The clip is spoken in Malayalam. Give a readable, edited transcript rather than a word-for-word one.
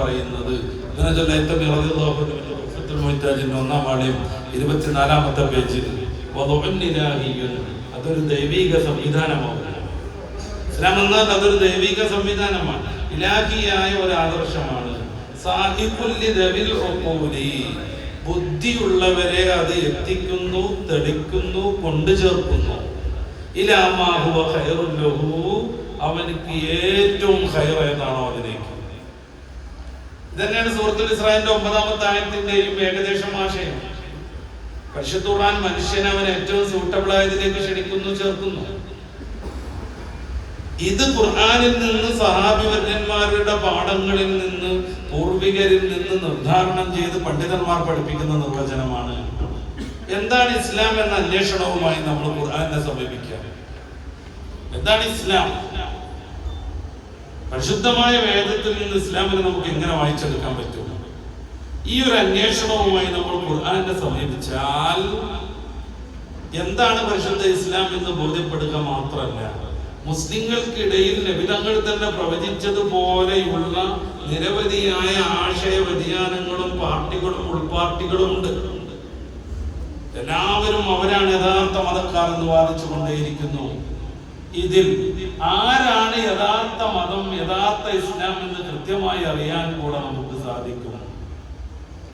പറയുന്നത്. ഒന്നാം വാള്യം 24-ാമത്തെ പേജിൽ അതൊരു ദൈവിക സംവിധാനമാണ്. ഇസ്ലാം എന്നാൽ അതൊരു ദൈവിക സംവിധാനമാണ്, ഇലാഹിയായ ഒരു ആദർശമാണ്. ബുദ്ധിയുള്ളവരെ അത് എത്തിക്കുന്നു, തെളിക്കുന്നു, കൊണ്ടു ചേർക്കുന്നു. അവനക്ക് ഏറ്റവും ഖൈർ ഏതാണോ അതിലേക്ക്. ഇതന്നെയാണ് സൂറത്തുൽ ഇസ്രായിന്റെ 9-ാമത്തെ ആയത്തിന്റെയും ഏകദേശം ആശയം. പരിശുദ്ധ ഖുർആൻ മനുഷ്യനെ അവൻ ഏറ്റവും സൂട്ടബിൾ ആയതിലേക്ക് ക്ഷണിക്കുന്നു, ചേർക്കുന്നു. ഇത് ഖുർആനിൽ നിന്ന്, സഹാബിവര്യന്മാരുടെ പാഠങ്ങളിൽ നിന്ന്, പൂർവികരിൽ നിന്ന് നിർദ്ധാരണം ചെയ്ത് പണ്ഡിതന്മാർ പഠിപ്പിക്കുന്ന നിർവചനമാണ്. എന്താണ് ഇസ്ലാം എന്ന അന്വേഷണവുമായി നമ്മൾ ഖുർആനെ സമീപിക്കുക. എന്താണ് ഇസ്ലാം? പരിശുദ്ധമായ വേദത്തിൽ നിന്ന് ഇസ്ലാമിനെ നമുക്ക് എങ്ങനെ വായിച്ചെടുക്കാൻ പറ്റും? ഈ ഒരു അന്വേഷണവുമായി നമ്മൾ ഖുർആനെ സമീപിച്ചാൽ എന്താണ് പരിശുദ്ധ ഇസ്ലാം എന്ന് ബോധ്യപ്പെടുക മാത്രമല്ല, മുസ്ലിങ്ങൾക്കിടയിൽ നബിതങ്ങൾ തന്നെ പ്രവചിച്ചതുപോലെയുള്ള നിരവധിയായ ആശയ വ്യതിയാനങ്ങളും പാർട്ടികളും ഉൾപാർട്ടികളും ഉണ്ട്. എല്ലാവരും അവരാണ് യഥാർത്ഥ മതക്കാർ എന്ന് വാദിച്ചു കൊണ്ടേയിരിക്കുന്നു. ഇതിൽ ആരാണ് യഥാർത്ഥ മതം, യഥാർത്ഥ ഇസ്ലാം എന്ന് കൃത്യമായി അറിയാൻ കൂടെ നമുക്ക് സാധിക്കും.